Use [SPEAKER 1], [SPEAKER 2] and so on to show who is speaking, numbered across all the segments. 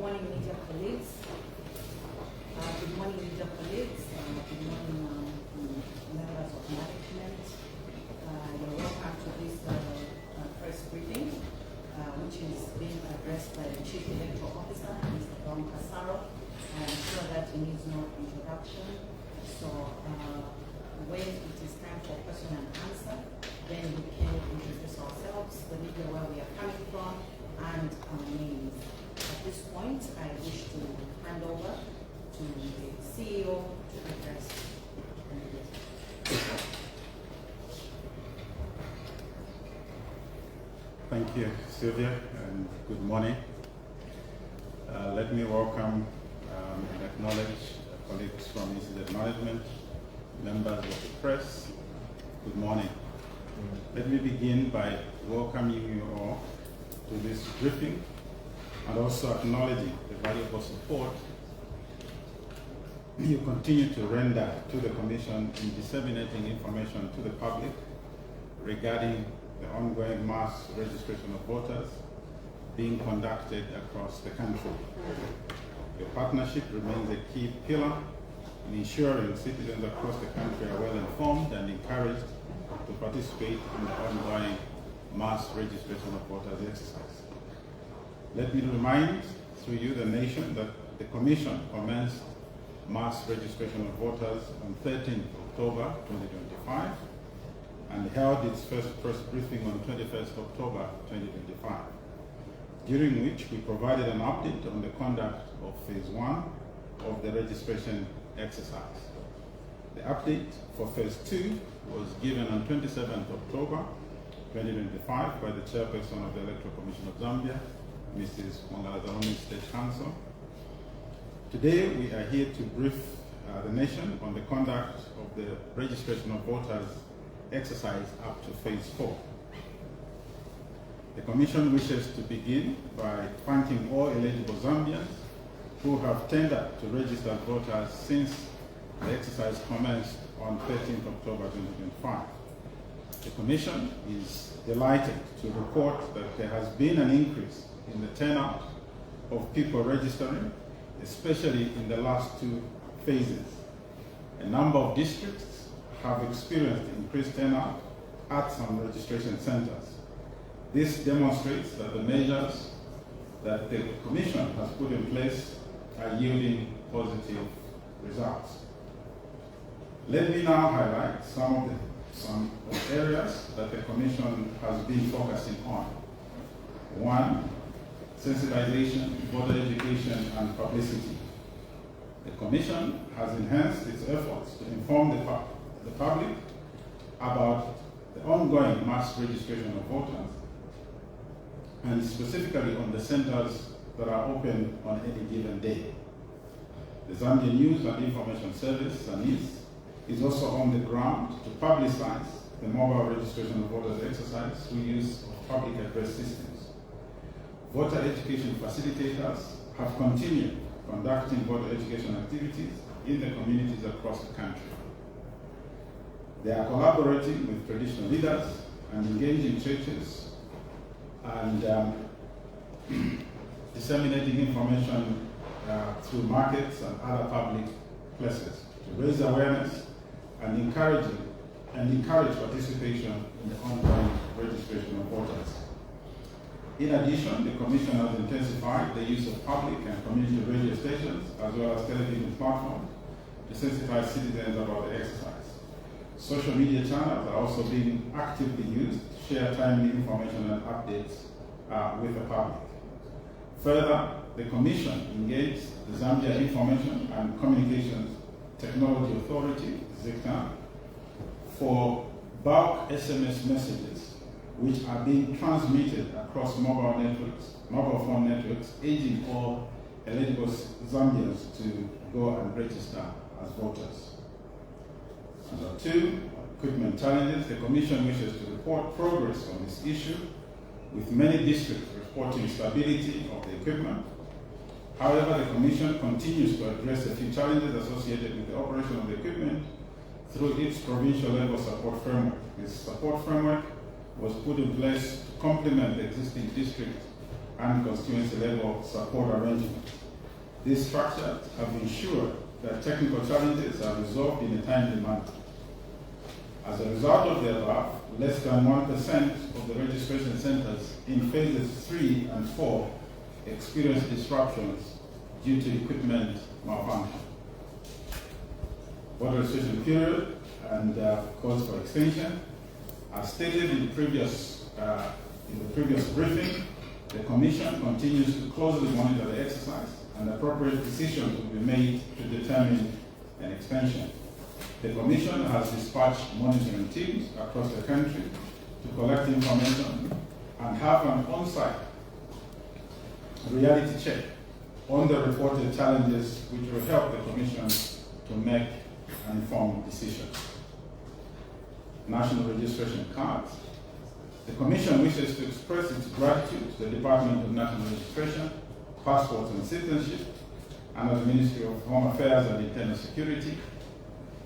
[SPEAKER 1] morning, media colleagues. Good morning, media colleagues. Good morning, members of management. You're welcome to this press briefing, which is being addressed by the Chief Electoral Officer, Mr. Don Casaro. I'm sure that he needs no introduction. So when it is time for question and answer, then we can introduce ourselves, the media, where we are coming from, and our names. At this point, I wish to hand over to the CEO to address the media.
[SPEAKER 2] Thank you, Sylvia, and good morning. Let me welcome and acknowledge colleagues from Incident Management, members of the press. Good morning. Let me begin by welcoming you all to this briefing and also acknowledging the valuable support you continue to render to the Commission in disseminating information to the public regarding the ongoing mass registration of voters being conducted across the country. Your partnership remains a key pillar in ensuring citizens across the country are well informed and encouraged to participate in the ongoing mass registration of voters exercise. Let me remind through you the nation that the Commission commenced mass registration of voters on 13th October 2025 and held its first press briefing on 21st October 2025, during which we provided an update on the conduct of Phase 1 of the registration exercise. The update for Phase 2 was given on 27th October 2025 by the Chairperson of the Electoral Commission of Zambia, Mrs. Mwangala State Council. Today we are here to brief the nation on the conduct of the registration of voters exercise up to Phase 4. The Commission wishes to begin by thanking all eligible Zambians who have tendered to register as voters since the exercise commenced on 13th October 2025. The Commission is delighted to report that there has been an increase in the turnout of people registering, especially in the last two phases. A number of districts have experienced increased turnout at some registration centers. This demonstrates that the measures that the Commission has put in place are yielding positive results. Let me now highlight some of the areas that the Commission has been focusing on. 1, sensitization, voter education, and publicity. The Commission has enhanced its efforts to inform the public about the ongoing mass registration of voters, and specifically on the centers that are open on any given day. The Zambia News and Information Service, ZANIS, is also on the ground to publicize the mobile registration of voters exercise through use of public address systems. Voter education facilitators have continued conducting voter education activities in the communities across the country. They are collaborating with traditional leaders and engaging churches and disseminating information through markets and other public places to raise awareness and encourage participation in the ongoing registration of voters. In addition, the Commission has intensified the use of public and community radio stations as well as television platforms to sensitize citizens about the exercise. Social media channels are also being actively used to share timely information and updates with the public. Further, the Commission engaged the Zambia Information and Communications Technology Authority, ZICTA, for bulk SMS messages which are being transmitted across mobile phone networks, urging all eligible Zambians to go and register as voters. Number 2, equipment challenges. The Commission wishes to report progress on this issue, with many districts reporting stability of the equipment. However, the Commission continues to address a few challenges associated with the operation of the equipment through its provincial level support framework. This support framework was put in place to complement the existing district and constituency level support arrangements. These structures have ensured that technical challenges are resolved in a timely manner. As a result of the above, less than 1% of the registration centers in phases 3 and 4 experienced disruptions due to equipment malfunction. Voter registration period and calls for extension. As stated in the previous briefing, the Commission continues to closely monitor the exercise, and appropriate decisions will be made to determine an extension. The Commission has dispatched monitoring teams across the country to collect information and have an on-site reality check on the reported challenges, which will help the Commission to make an informed decision. National registration cards. The Commission wishes to express its gratitude to the Department of National Registration, Passports and Citizenship, and the Ministry of Home Affairs and Internal Security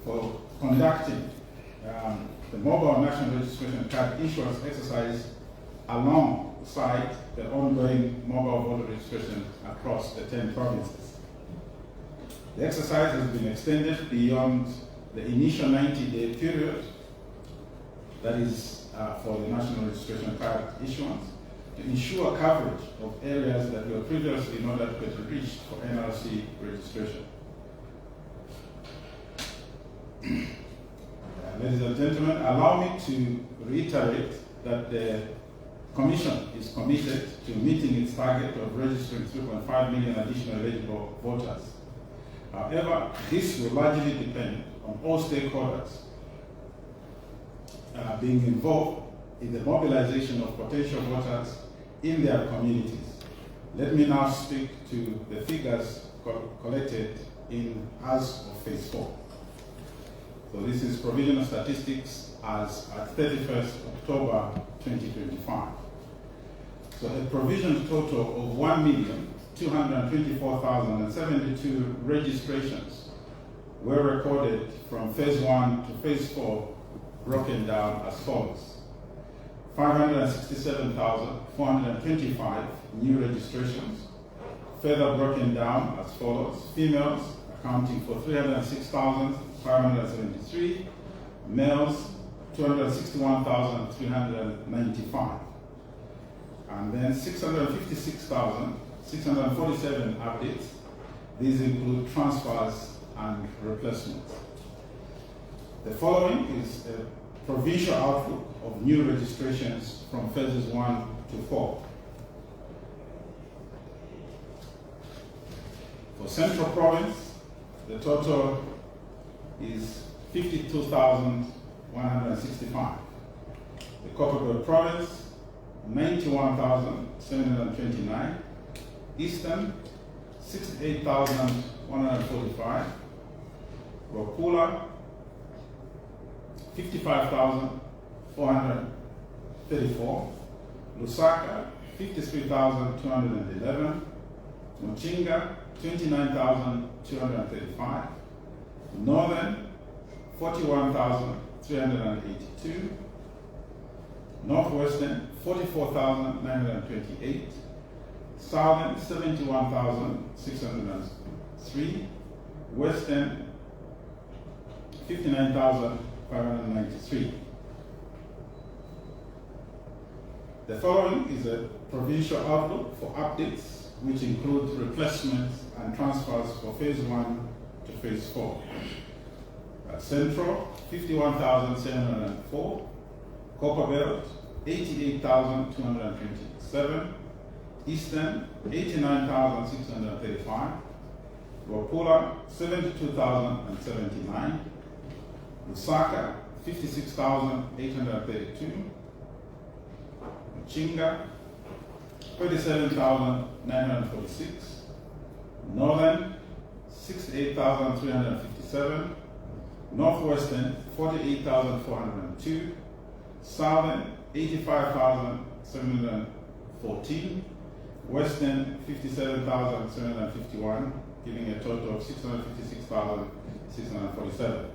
[SPEAKER 2] for conducting the mobile national registration card issuance exercise alongside the ongoing mobile voter registration across the 10 provinces. The exercise has been extended beyond the initial 90-day period that is for the national registration card issuance to ensure coverage of areas that were previously not adequately reached for NRC registration. Ladies and gentlemen, allow me to reiterate that the Commission is committed to meeting its target of registering 3.5 million additional eligible voters. However, this will largely depend on all stakeholders being involved in the mobilization of potential voters in their communities. Let me now speak to the figures collected as of phase 4. So this is provisional statistics as at 31st October 2025. So a provisional total of 1,224,072 registrations were recorded from phase 1 to phase 4, broken down as follows. 567,425 new registrations, further broken down as follows. Females accounting for 306,573, males 261,395, and then 656,647 updates. These include transfers and replacements. The following is a provincial outlook of new registrations from phases 1 to 4. For Central Province, the total is 52,165. The Copperbelt Province, 91,729. Eastern, 68,145. Rokula, 55,434. Lusaka, 53,211. Mochinga, 29,235. Northern, 41,382. Northwestern, 44,928. Southern, 71,603. Western, 59,593. The following is a provincial outlook for updates, which includes replacements and transfers for phase 1 to phase 4. Central, 51,704. Copperbelt, 88,227. Eastern, 89,635. Rokula, 72,079. Lusaka, 56,832. Mochinga, 37,946. Northern, 68,357. Northwestern, 48,402. Southern, 85,714. Western, 57,751, giving a total of 656,647.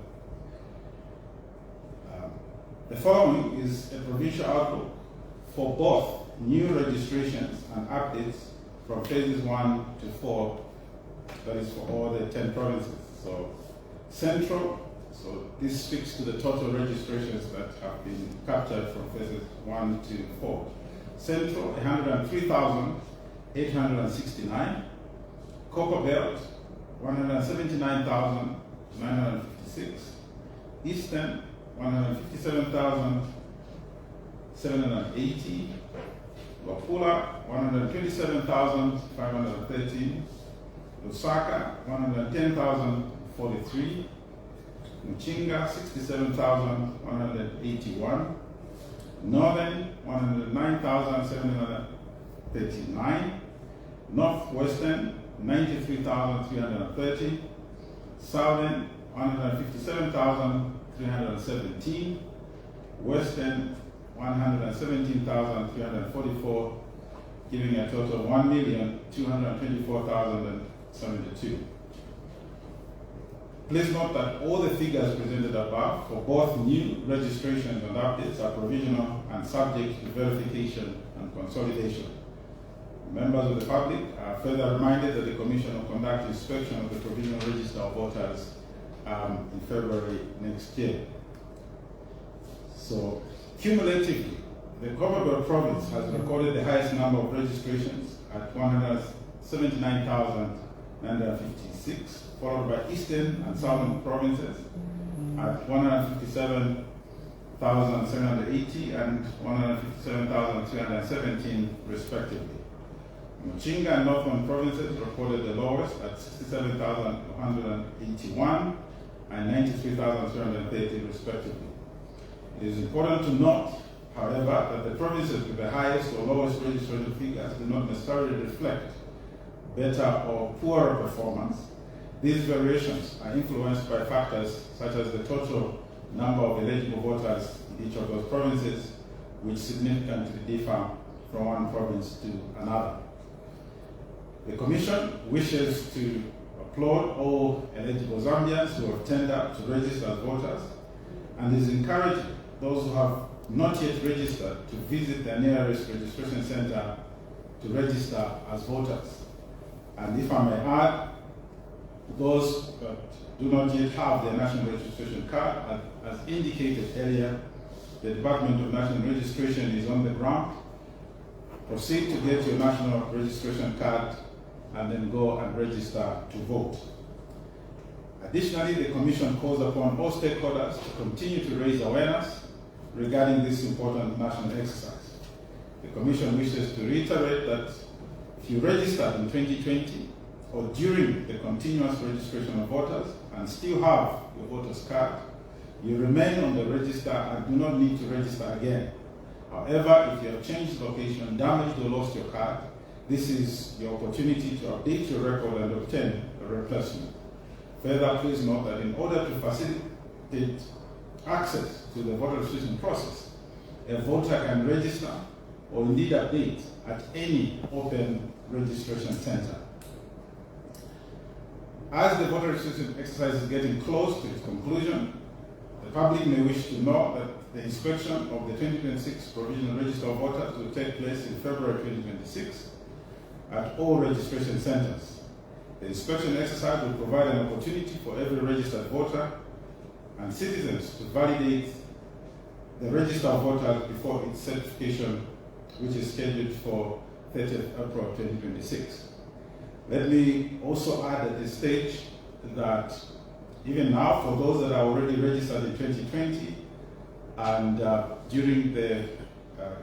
[SPEAKER 2] The following is a provincial outlook for both new registrations and updates from phases 1 to 4, that is for all the 10 provinces. So Central, so this speaks to the total registrations that have been captured from phases 1 to 4. Central, 103,869. Copper Belt, 179,956. Eastern, 157,780. Wapula, 127,513. Lusaka, 110,043. Mchinga, 67,181. Northern, 109,739. Northwestern, 93,330. Southern, 157,317. Western, 117,344, giving a total of 1,224,072. Please note that all the figures presented above for both new registrations and updates are provisional and subject to verification and consolidation. Members of the public are further reminded that the Commission will conduct inspection of the provisional register of voters in February next year. So, cumulatively, the Copperbelt province has recorded the highest number of registrations at 179,956, followed by Eastern and Southern provinces at 157,780 and 157,317 respectively. Mchinga and Northern provinces recorded the lowest at 67,181 and 93,330 respectively. It is important to note, however, that the provinces with the highest or lowest registration figures do not necessarily reflect better or poorer performance. These variations are influenced by factors such as the total number of eligible voters in each of those provinces, which significantly differ from one province to another. The Commission wishes to applaud all eligible Zambians who have tendered to register as voters and is encouraging those who have not yet registered to visit their nearest registration center to register as voters. And if I may add, those that do not yet have their national registration card, as indicated earlier, the Department of National Registration is on the ground. Proceed to get your national registration card and then go and register to vote. Additionally, the Commission calls upon all stakeholders to continue to raise awareness regarding this important national exercise. The Commission wishes to reiterate that if you registered in 2020 or during the continuous registration of voters and still have your voter's card, you remain on the register and do not need to register again. However, if you have changed location, damaged or lost your card, this is your opportunity to update your record and obtain a replacement. Further, please note that in order to facilitate access to the voter registration process, a voter can register or indeed update at any open registration center. As the voter registration exercise is getting close to its conclusion, the public may wish to know that the inspection of the 2026 Provisional Register of Voters will take place in February 2026 at all registration centers. The inspection exercise will provide an opportunity for every registered voter and citizens to validate the register of voters before its certification, which is scheduled for 30th April 2026. Let me also add at this stage that even now, for those that are already registered in 2020 and during the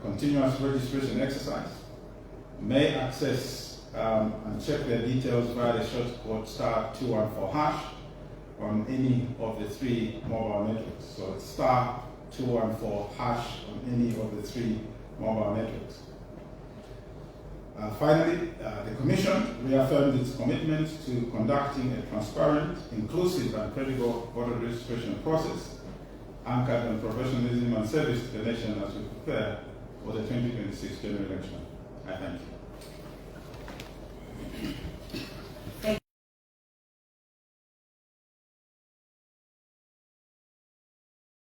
[SPEAKER 2] continuous registration exercise, may access and check their details via the shortcut *214# on any of the 3 mobile networks. So it's *214# on any of the 3 mobile networks. Finally, the Commission reaffirmed its commitment to conducting a transparent, inclusive and credible voter registration process anchored on professionalism and service to the nation as we prepare for the 2026 general election. I thank you.